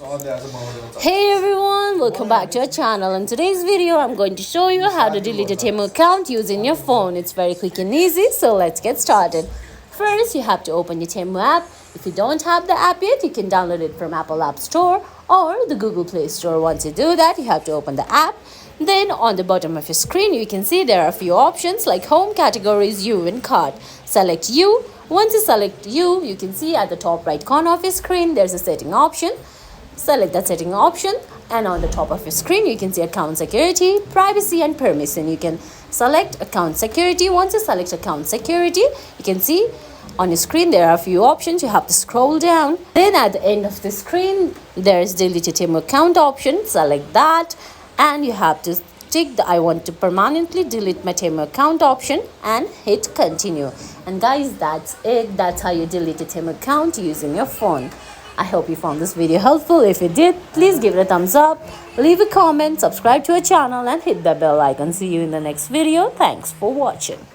Hey everyone, welcome back to our channel. In today's video, I'm going to show you how to delete a Temu account using your phone. It's very quick and easy, so let's get started. First, you have to open your Temu app. If you don't have the app yet, you can download it from Apple App Store or the Google Play Store. Once you do that, you have to open the app. Then on the bottom of your screen, you can see there are a few options like home, categories, you and cart. Select you. Once you select you, you can see at the top right corner of your screen, there's a setting option. Select that setting option, and on the top of your screen you can see account security, privacy and permission. You can select account security. Once you select account security, you can see on your screen there are a few options. You have to scroll down. Then at the end of the screen there is delete a Temu account option. Select that, and you have to tick the I want to permanently delete my Temu account option and hit continue. And guys, that's it. That's how you delete a Temu account using your phone. I hope you found this video helpful. If you did, please give it a thumbs up, leave a comment, subscribe to our channel and hit the bell icon. See you in the next video. Thanks for watching.